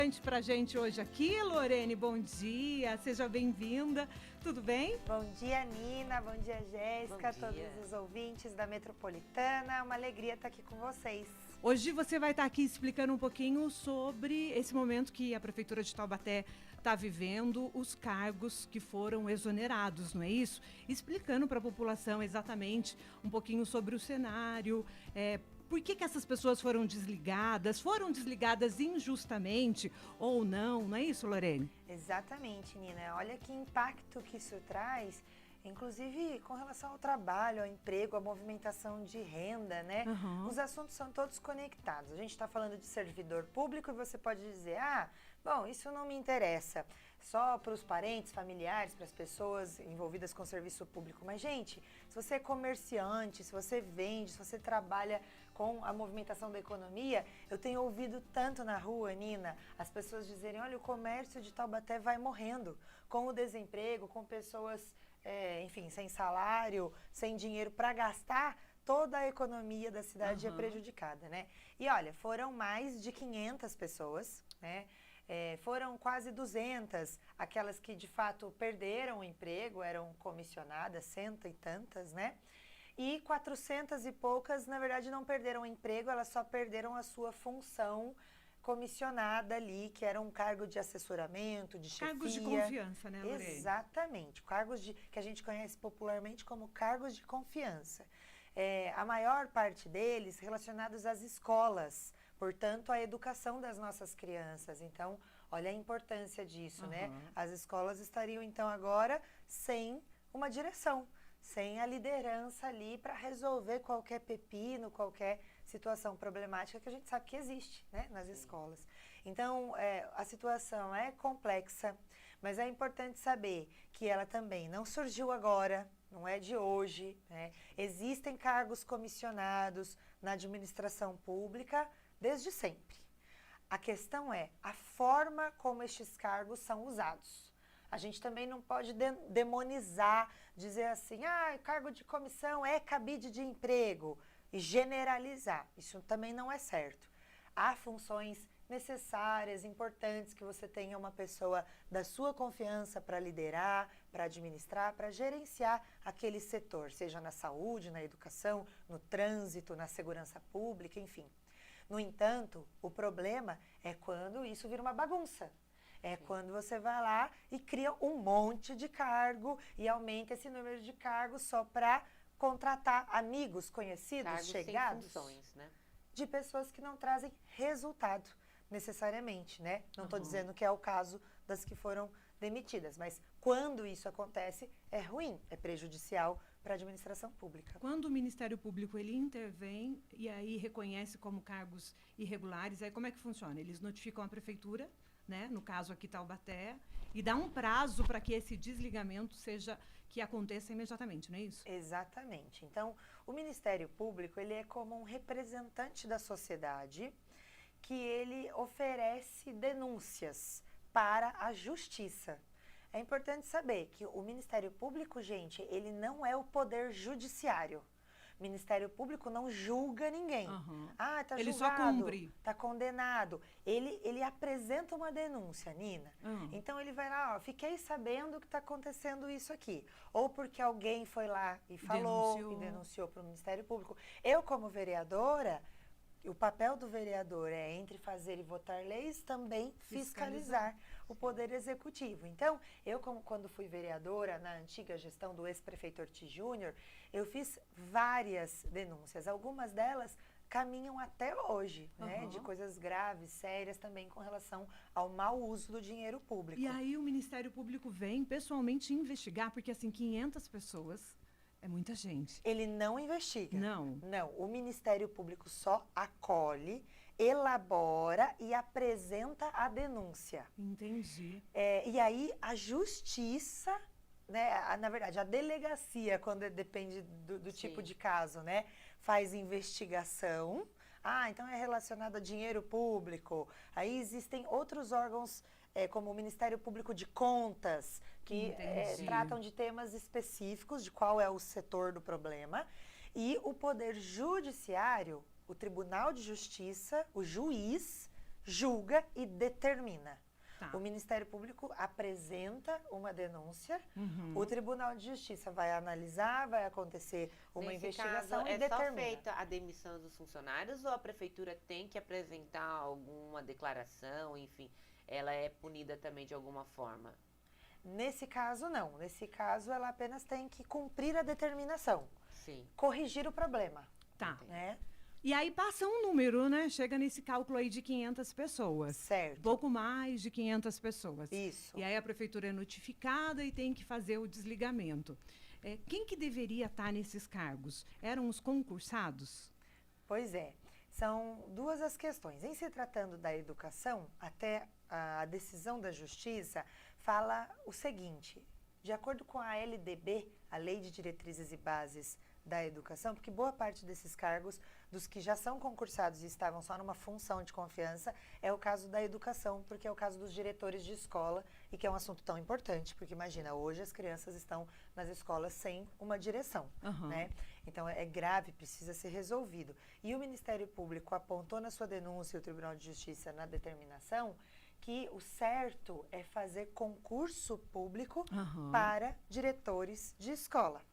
representante para a gente hoje aqui. Lorene, bom dia, seja bem-vinda. Tudo bem? Bom dia, Nina. Bom dia, Jéssica. Todos os ouvintes da Metropolitana. Uma alegria estar aqui com vocês. Hoje você vai estar aqui explicando um pouquinho sobre esse momento que a Prefeitura de Taubaté está vivendo, os cargos que foram exonerados, não é isso? Explicando para a população exatamente um pouquinho sobre o cenário, por que essas pessoas foram desligadas injustamente ou não é isso, Lorene? Exatamente, Nina. Olha que impacto que isso traz, inclusive com relação ao trabalho, ao emprego, à movimentação de renda, né? Uhum. Os assuntos são todos conectados. A gente está falando de servidor público e você pode dizer, bom, isso não me interessa, só para os parentes, familiares, para as pessoas envolvidas com o serviço público. Mas, gente, se você é comerciante, se você vende, se você trabalha com a movimentação da economia, eu tenho ouvido tanto na rua, Nina, as pessoas dizerem, olha, o comércio de Taubaté vai morrendo com o desemprego, com pessoas, enfim, sem salário, sem dinheiro para gastar, toda a economia da cidade é prejudicada, né? E olha, foram mais de 500 pessoas, né? Foram quase 200, aquelas que de fato perderam o emprego, eram comissionadas, cento e tantas, né? E 400 e poucas, na verdade, não perderam o emprego, elas só perderam a sua função comissionada ali, que era um cargo de assessoramento, de chefia. Cargos de confiança, né, Lorene? Exatamente, cargos que a gente conhece popularmente como cargos de confiança. A maior parte deles relacionados às escolas, portanto, à educação das nossas crianças. Então, olha a importância disso, né? As escolas estariam, então, agora sem uma direção, sem a liderança ali para resolver qualquer pepino, qualquer situação problemática que a gente sabe que existe, né, nas escolas. Então, a situação é complexa, mas é importante saber que ela também não surgiu agora, não é de hoje, né? Existem cargos comissionados na administração pública desde sempre. A questão é a forma como estes cargos são usados. A gente também não pode demonizar, dizer assim, cargo de comissão é cabide de emprego, e generalizar. Isso também não é certo. Há funções necessárias, importantes, que você tenha uma pessoa da sua confiança para liderar, para administrar, para gerenciar aquele setor, seja na saúde, na educação, no trânsito, na segurança pública, enfim. No entanto, o problema é quando isso vira uma bagunça. Quando você vai lá e cria um monte de cargo e aumenta esse número de cargos só para contratar amigos, conhecidos, cargos chegados. Sem funções, né? De pessoas que não trazem resultado necessariamente, né? Não estou dizendo que é o caso das que foram demitidas, mas quando isso acontece é ruim, é prejudicial para a administração pública. Quando o Ministério Público ele intervém e aí reconhece como cargos irregulares, aí como é que funciona? Eles notificam a prefeitura, né? No caso aqui Taubaté, e dá um prazo para que esse desligamento que aconteça imediatamente, não é isso? Exatamente. Então, o Ministério Público ele é como um representante da sociedade que ele oferece denúncias para a justiça. É importante saber que o Ministério Público, gente, ele não é o poder judiciário. O Ministério Público não julga ninguém. Tá ele julgado, só cumpre. tá condenado. Ele apresenta uma denúncia, Nina. Então ele vai lá, fiquei sabendo que está acontecendo isso aqui. Ou porque alguém foi lá e falou, e denunciou para o Ministério Público. Eu, como vereadora, o papel do vereador é, entre fazer e votar leis, também fiscalizar o Poder Executivo. Então, eu, quando fui vereadora na antiga gestão do ex-prefeito Ortiz Júnior, eu fiz várias denúncias. Algumas delas caminham até hoje, né, de coisas graves, sérias também com relação ao mau uso do dinheiro público. E aí o Ministério Público vem pessoalmente investigar, porque assim, 500 pessoas... É muita gente. Ele não investiga. Não. Não, o Ministério Público só acolhe, elabora e apresenta a denúncia. Entendi. E aí a justiça, né, na verdade, a delegacia, quando depende do tipo de caso, né, faz investigação. Então é relacionado a dinheiro público. Aí existem outros órgãos, como o Ministério Público de Contas, que tratam de temas específicos, de qual é o setor do problema. E o Poder Judiciário, o Tribunal de Justiça, o juiz, julga e determina. Tá. O Ministério Público apresenta uma denúncia, o Tribunal de Justiça vai analisar, vai acontecer uma investigação e determina. É só feita a demissão dos funcionários ou a prefeitura tem que apresentar alguma declaração, enfim, ela é punida também de alguma forma? Nesse caso, não. Nesse caso, ela apenas tem que cumprir a determinação. Sim. Corrigir o problema. Tá. Né? E aí passa um número, né? Chega nesse cálculo aí de 500 pessoas. Certo. Pouco mais de 500 pessoas. Isso. E aí a prefeitura é notificada e tem que fazer o desligamento. Quem que deveria estar nesses cargos? Eram os concursados? Pois é. São duas as questões. Em se tratando da educação, até a decisão da Justiça fala o seguinte: de acordo com a LDB, a Lei de Diretrizes e Bases da Educação, porque boa parte desses cargos, dos que já são concursados e estavam só numa função de confiança, é o caso da educação, porque é o caso dos diretores de escola, e que é um assunto tão importante, porque imagina, hoje as crianças estão nas escolas sem uma direção, né? Então é grave, precisa ser resolvido. E o Ministério Público apontou na sua denúncia, e o Tribunal de Justiça na determinação, que o certo é fazer concurso público para diretores de escola.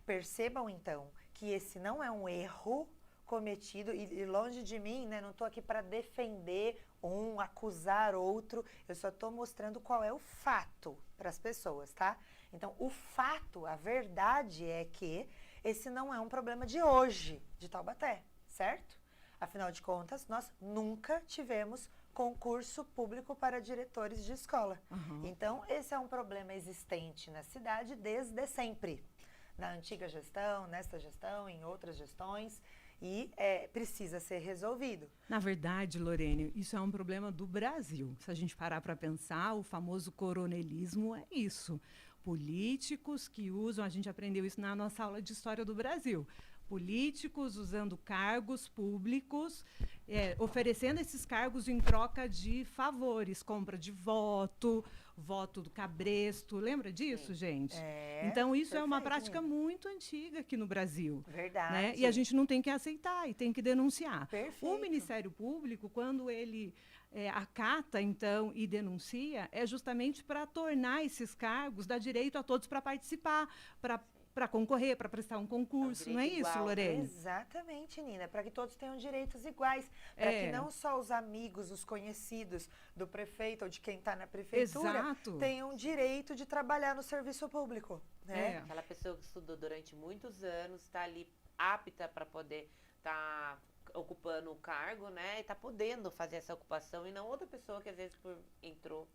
Percebam, então, que esse não é um erro cometido, e longe de mim, né, não estou aqui para defender um, acusar outro, eu só estou mostrando qual é o fato para as pessoas, tá? Então, o fato, a verdade é que esse não é um problema de hoje, de Taubaté, certo? Afinal de contas, nós nunca tivemos concurso público para diretores de escola. Então, esse é um problema existente na cidade desde sempre. Na antiga gestão, nesta gestão, em outras gestões, e precisa ser resolvido. Na verdade, Lorene, isso é um problema do Brasil. Se a gente parar para pensar, o famoso coronelismo é isso. Políticos que usam, a gente aprendeu isso na nossa aula de História do Brasil, políticos usando cargos públicos, oferecendo esses cargos em troca de favores, compra de voto, voto do cabresto. Lembra disso, gente? Então, isso é uma prática muito antiga aqui no Brasil. Verdade. Né? E a gente não tem que aceitar e tem que denunciar. Perfeito. O Ministério Público, quando ele acata, então, e denuncia, é justamente para tornar esses cargos, dar direito a todos para participar, para concorrer, para prestar um concurso, não é isso, igual, Lorene? Exatamente, Nina, para que todos tenham direitos iguais, para que não só os amigos, os conhecidos do prefeito ou de quem está na prefeitura tenham direito de trabalhar no serviço público, né? Aquela pessoa que estudou durante muitos anos, está ali apta para poder estar ocupando o cargo, né? E está podendo fazer essa ocupação, e não outra pessoa que às vezes entrou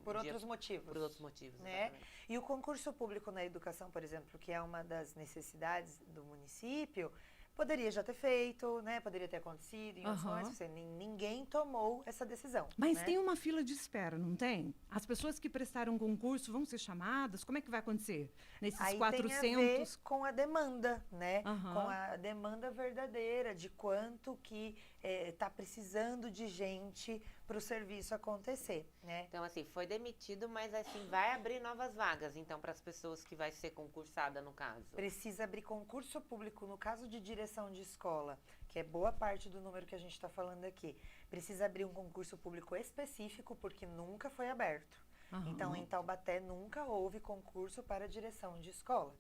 por outros motivos. Por outros motivos, né? E o concurso público na educação, por exemplo, que é uma das necessidades do município, poderia já ter feito, né? Poderia ter acontecido em ações, ninguém tomou essa decisão. Mas tem uma fila de espera, não tem? As pessoas que prestaram concurso vão ser chamadas? Como é que vai acontecer? Nesses aí 400... tem a ver com a demanda, né? Com a demanda verdadeira de quanto que está precisando de gente para o serviço acontecer, né? Então, assim, foi demitido, mas assim, vai abrir novas vagas, então, para as pessoas que vai ser concursada, no caso. Precisa abrir concurso público, no caso de direção de escola, que é boa parte do número que a gente está falando aqui. Precisa abrir um concurso público específico, porque nunca foi aberto. Então, em Taubaté, nunca houve concurso para direção de escola.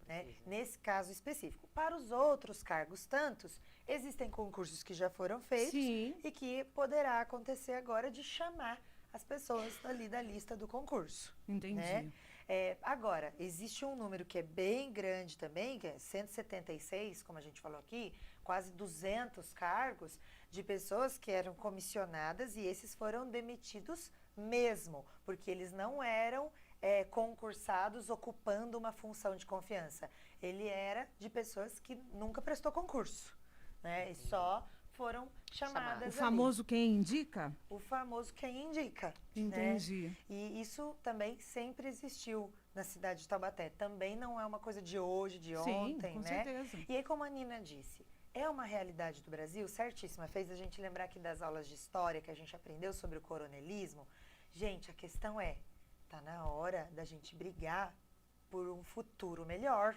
Né? Nesse caso específico. Para os outros cargos tantos, existem concursos que já foram feitos e que poderá acontecer agora de chamar as pessoas ali da lista do concurso. Entendi. Né? Agora, existe um número que é bem grande também, que é 176, como a gente falou aqui, quase 200 cargos de pessoas que eram comissionadas, e esses foram demitidos mesmo, porque eles não eram concursados ocupando uma função de confiança. Ele era de pessoas que nunca prestou concurso, né? E só foram chamadas. O famoso quem indica? O famoso quem indica. Entendi. Né? E isso também sempre existiu na cidade de Taubaté. Também não é uma coisa de hoje, de ontem, com né? certeza. E aí, como a Nina disse, é uma realidade do Brasil, certíssima. Fez a gente lembrar aqui das aulas de história que a gente aprendeu sobre o coronelismo. Gente, a questão tá na hora da gente brigar por um futuro melhor.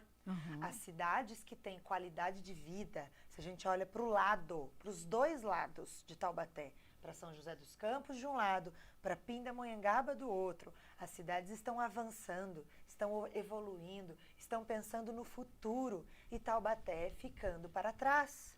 As cidades que têm qualidade de vida, se a gente olha para o lado, para os dois lados de Taubaté, para São José dos Campos de um lado, para Pindamonhangaba do outro. As cidades estão avançando, estão evoluindo, estão pensando no futuro e Taubaté ficando para trás.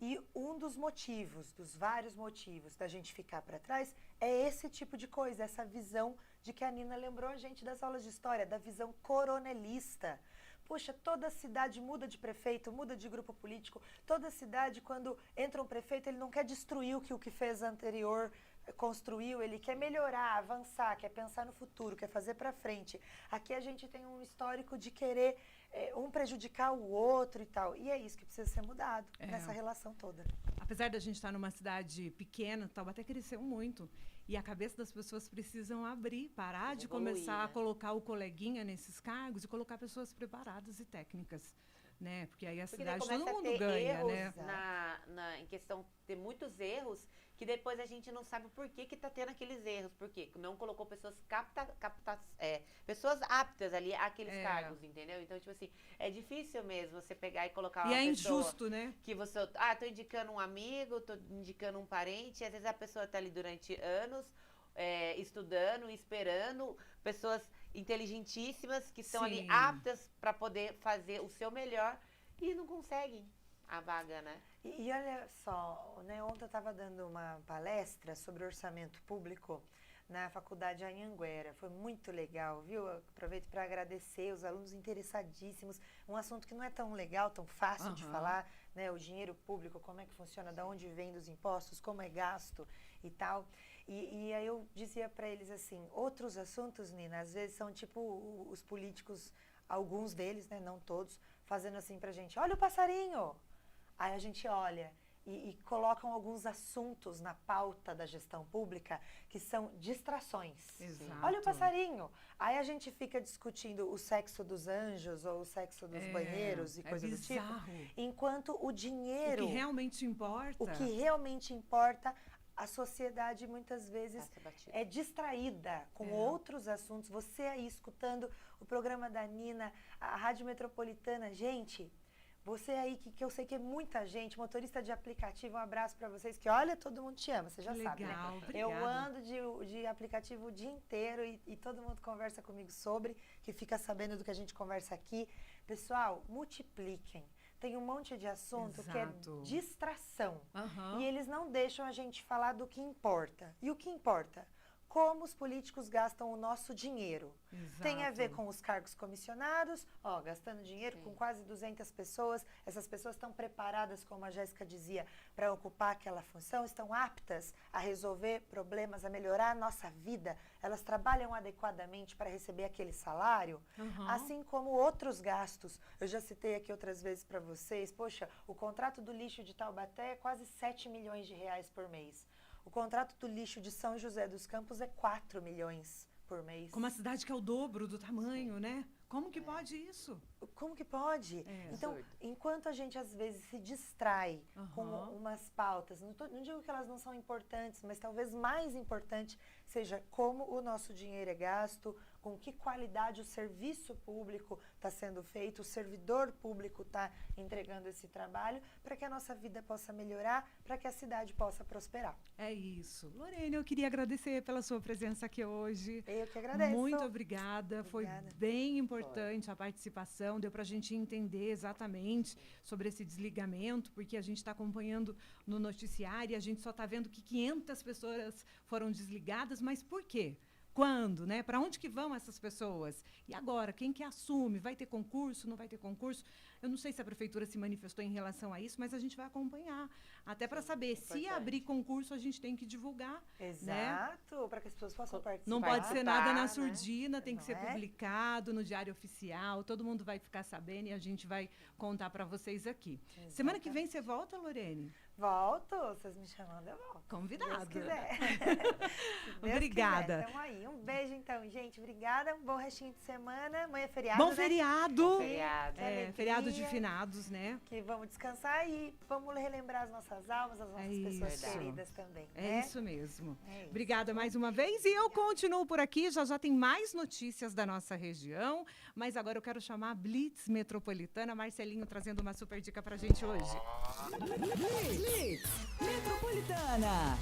E um dos motivos, dos vários motivos da gente ficar para trás, é esse tipo de coisa, essa visão de que a Nina lembrou a gente das aulas de história, da visão coronelista. Poxa, toda cidade muda de prefeito, muda de grupo político. Toda cidade, quando entra um prefeito, ele não quer destruir o que fez anterior construiu, ele quer melhorar, avançar, quer pensar no futuro, quer fazer para frente. Aqui a gente tem um histórico de querer um prejudicar o outro e tal. E é isso que precisa ser mudado nessa relação toda. Apesar da gente estar numa cidade pequena, Taubaté cresceu muito. E a cabeça das pessoas precisam abrir, parar de começar a colocar o coleguinha nesses cargos e colocar pessoas preparadas e técnicas, né? Porque aí a cidade todo mundo ganha, né? Em questão de ter muitos erros, que depois a gente não sabe por que tá tendo aqueles erros. Por quê? Não colocou pessoas pessoas aptas ali àqueles cargos, entendeu? Então, tipo assim, é difícil mesmo você pegar e colocar uma pessoa... E é injusto, né? Que você... tô indicando um amigo, tô indicando um parente, e às vezes a pessoa tá ali durante anos, estudando, esperando, pessoas inteligentíssimas que estão ali aptas para poder fazer o seu melhor e não conseguem a vaga, né? E olha só, né, ontem eu estava dando uma palestra sobre orçamento público na faculdade Anhanguera. Foi muito legal, viu? Eu aproveito para agradecer os alunos interessadíssimos. Um assunto que não é tão legal, tão fácil de falar, né? O dinheiro público, como é que funciona, de onde vem dos impostos, como é gasto e tal. E aí eu dizia para eles assim, outros assuntos, Nina, às vezes são tipo os políticos, alguns deles, né, não todos, fazendo assim pra gente, olha o passarinho! Aí a gente olha e colocam alguns assuntos na pauta da gestão pública que são distrações. Exato. Olha o passarinho! Aí a gente fica discutindo o sexo dos anjos ou o sexo dos banheiros e coisas do tipo. Enquanto o dinheiro... O que realmente importa. O que realmente importa, a sociedade muitas vezes é distraída com outros assuntos. Você aí escutando o programa da Nina, a Rádio Metropolitana, gente... Você aí, que eu sei que é muita gente, motorista de aplicativo, um abraço para vocês, que olha, todo mundo te ama, você já sabe, né? Obrigada. Eu ando de aplicativo o dia inteiro e todo mundo conversa comigo sobre, que fica sabendo do que a gente conversa aqui. Pessoal, multipliquem. Tem um monte de assunto que é distração. E eles não deixam a gente falar do que importa. E o que importa? Como os políticos gastam o nosso dinheiro. Tem a ver com os cargos comissionados, gastando dinheiro com quase 200 pessoas. Essas pessoas estão preparadas, como a Jéssica dizia, para ocupar aquela função, estão aptas a resolver problemas, a melhorar a nossa vida. Elas trabalham adequadamente para receber aquele salário, assim como outros gastos. Eu já citei aqui outras vezes para vocês, poxa, o contrato do lixo de Taubaté é quase 7 milhões de reais por mês. O contrato do lixo de São José dos Campos é 4 milhões por mês. Com uma cidade que é o dobro do tamanho, né? Como que pode isso? Como que pode? Então, enquanto a gente às vezes se distrai com umas pautas, não digo que elas não são importantes, mas talvez mais importante seja como o nosso dinheiro é gasto, com que qualidade o serviço público está sendo feito, o servidor público está entregando esse trabalho, para que a nossa vida possa melhorar, para que a cidade possa prosperar. É isso. Lorene, eu queria agradecer pela sua presença aqui hoje. Eu que agradeço. Muito obrigada. Foi bem importante a participação, deu para a gente entender exatamente sobre esse desligamento, porque a gente está acompanhando no noticiário e a gente só está vendo que 500 pessoas foram desligadas, mas por quê? Quando, né? Para onde que vão essas pessoas? E agora, quem que assume? Vai ter concurso? Não vai ter concurso? Eu não sei se a prefeitura se manifestou em relação a isso, mas a gente vai acompanhar. Até para saber, se abrir concurso, a gente tem que divulgar. Exato, né? Para que as pessoas possam participar. Não pode ser nada na surdina, tem que ser publicado no Diário Oficial, todo mundo vai ficar sabendo e a gente vai contar para vocês aqui. Exatamente. Semana que vem você volta, Lorene? Volto, vocês me chamando, eu volto. Convidado. Se Deus quiser. Obrigada. Estamos aí. Um beijo, então, gente. Obrigada. Um bom restinho de semana. Amanhã é feriado, Bom feriado. Bom feriado. Feriado de finados, né? Que vamos descansar e vamos relembrar as nossas almas, as nossas pessoas queridas também. É isso mesmo. Obrigada mais uma vez. E eu continuo por aqui. Já tem mais notícias da nossa região. Mas agora eu quero chamar a Blitz Metropolitana. Marcelinho trazendo uma super dica pra gente hoje. Blitz Metropolitana.